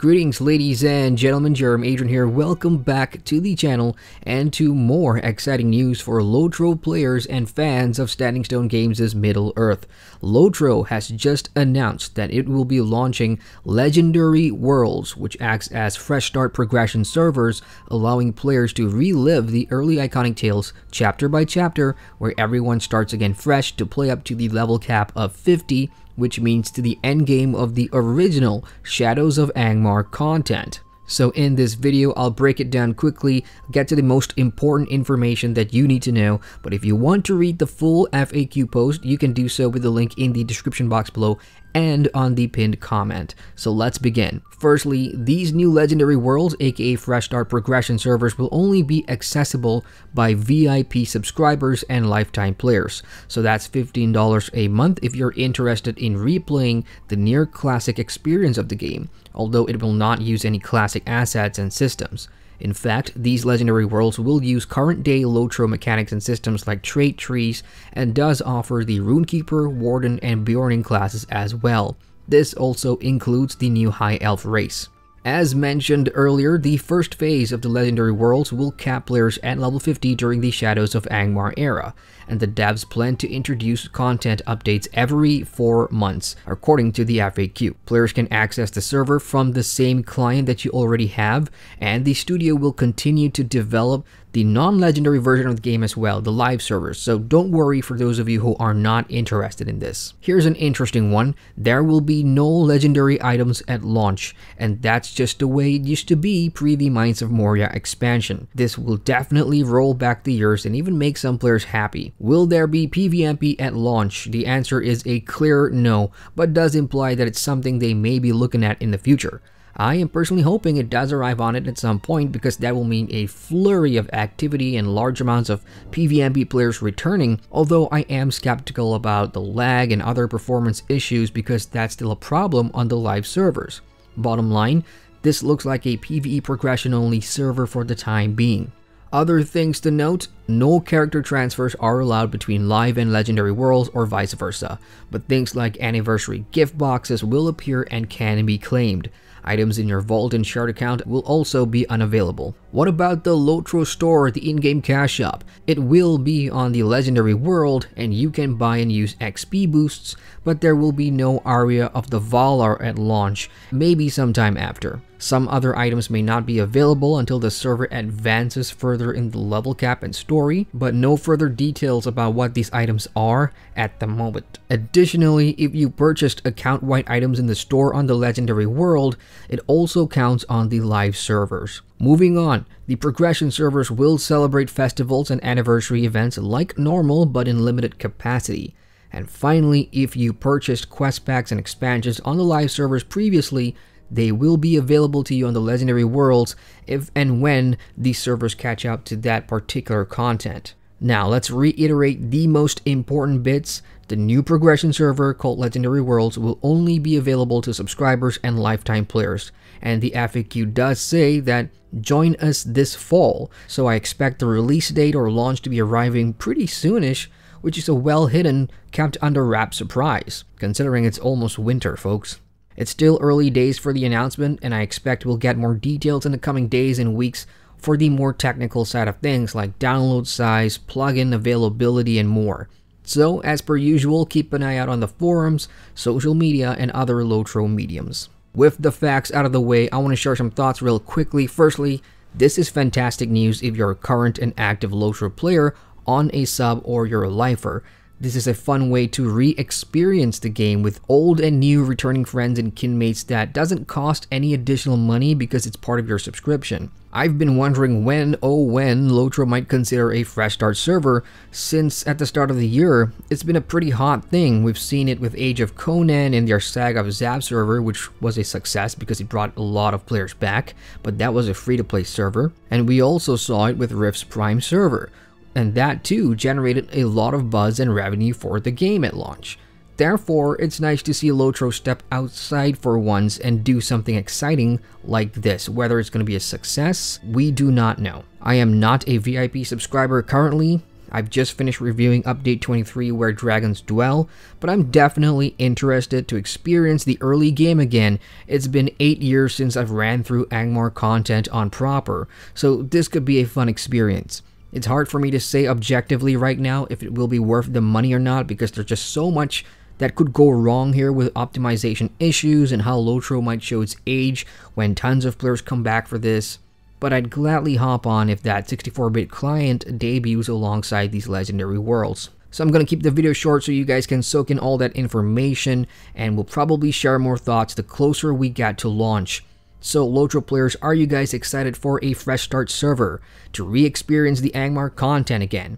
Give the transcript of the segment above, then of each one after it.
Greetings ladies and gentlemen, Adrian here. Welcome back to the channel and to more exciting news for LOTRO players and fans of Standing Stone Games' Middle-earth. LOTRO has just announced that it will be launching Legendary Worlds, which acts as fresh start progression servers, allowing players to relive the early iconic tales chapter by chapter, where everyone starts again fresh to play up to the level cap of 50, which means to the endgame of the original Shadows of Angmar content. So in this video, I'll break it down quickly, get to the most important information that you need to know, but if you want to read the full FAQ post, you can do so with the link in the description box below and on the pinned comment. So let's begin. Firstly, these new Legendary Worlds, aka Fresh Start Progression servers, will only be accessible by VIP subscribers and lifetime players. So that's $15 a month if you're interested in replaying the near classic experience of the game, although it will not use any classic assets and systems. In fact, these Legendary Worlds will use current-day LOTRO mechanics and systems like trait trees, and does offer the Runekeeper, Warden, and Bjorning classes as well. This also includes the new High Elf race. As mentioned earlier, the first phase of the Legendary Worlds will cap players at level 50 during the Shadows of Angmar era, and the devs plan to introduce content updates every 4 months, according to the FAQ. Players can access the server from the same client that you already have, and the studio will continue to develop the non-legendary version of the game as well, the live servers, so don't worry for those of you who are not interested in this. Here's an interesting one. There will be no legendary items at launch, and that's just the way it used to be pre the Mines of Moria expansion. This will definitely roll back the years and even make some players happy. Will there be PvMP at launch? The answer is a clear no, but does imply that it's something they may be looking at in the future. I am personally hoping it does arrive on it at some point, because that will mean a flurry of activity and large amounts of PvMP players returning, although I am skeptical about the lag and other performance issues because that's still a problem on the live servers. Bottom line, this looks like a PvE progression only server for the time being. Other things to note, no character transfers are allowed between live and legendary worlds or vice versa, but things like anniversary gift boxes will appear and can be claimed. Items in your vault and shard account will also be unavailable. What about the LOTRO store, the in-game cash shop? It will be on the legendary world and you can buy and use XP boosts, but there will be no Aria of the Valar at launch, maybe sometime after. Some other items may not be available until the server advances further in the level cap and story, but no further details about what these items are at the moment. Additionally, if you purchased account-wide items in the store on the legendary world, it also counts on the live servers. Moving on, the progression servers will celebrate festivals and anniversary events like normal but in limited capacity. And finally, if you purchased quest packs and expansions on the live servers previously, they will be available to you on the Legendary Worlds if and when these servers catch up to that particular content. Now, let's reiterate the most important bits. The new progression server called Legendary Worlds will only be available to subscribers and lifetime players. And the FAQ does say that join us this fall, so I expect the release date or launch to be arriving pretty soonish, which is a well-hidden, kept under wrap surprise, considering it's almost winter, folks. It's still early days for the announcement, and I expect we'll get more details in the coming days and weeks for the more technical side of things like download size, plugin availability, and more. So, as per usual, keep an eye out on the forums, social media, and other LOTRO mediums. With the facts out of the way, I want to share some thoughts real quickly. Firstly, this is fantastic news if you're a current and active LOTRO player on a sub or you're a lifer. This is a fun way to re-experience the game with old and new returning friends and kinmates that doesn't cost any additional money because it's part of your subscription. I've been wondering when, oh when, LOTRO might consider a fresh start server, since at the start of the year, it's been a pretty hot thing. We've seen it with Age of Conan and their Saga of Zab server, which was a success because it brought a lot of players back, but that was a free-to-play server. And we also saw it with Rift's Prime server, and that too generated a lot of buzz and revenue for the game at launch. Therefore, it's nice to see LOTRO step outside for once and do something exciting like this. Whether it's going to be a success, we do not know. I am not a VIP subscriber currently. I've just finished reviewing Update 23 Where Dragons Dwell, but I'm definitely interested to experience the early game again. It's been 8 years since I've ran through Angmar content on proper, so this could be a fun experience. It's hard for me to say objectively right now if it will be worth the money or not, because there's just so much that could go wrong here with optimization issues and how LOTRO might show its age when tons of players come back for this. But I'd gladly hop on if that 64-bit client debuts alongside these legendary worlds. So I'm going to keep the video short so you guys can soak in all that information, and we'll probably share more thoughts the closer we get to launch. So LOTRO players, are you guys excited for a fresh start server to re-experience the Angmar content again?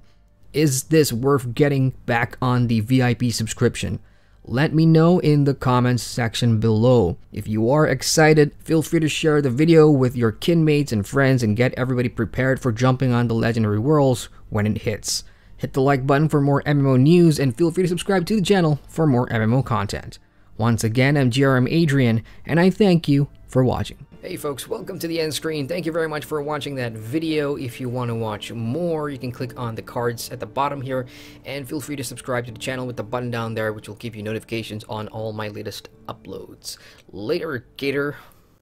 Is this worth getting back on the VIP subscription? Let me know in the comments section below. If you are excited, feel free to share the video with your kinmates and friends and get everybody prepared for jumping on the legendary worlds when it hits. Hit the like button for more MMO news and feel free to subscribe to the channel for more MMO content. Once again, I'm GRM Adrian, and I thank you for watching. Hey folks, welcome to the end screen. Thank you very much for watching that video. If you want to watch more, you can click on the cards at the bottom here, and feel free to subscribe to the channel with the button down there, which will give you notifications on all my latest uploads. Later, Gator.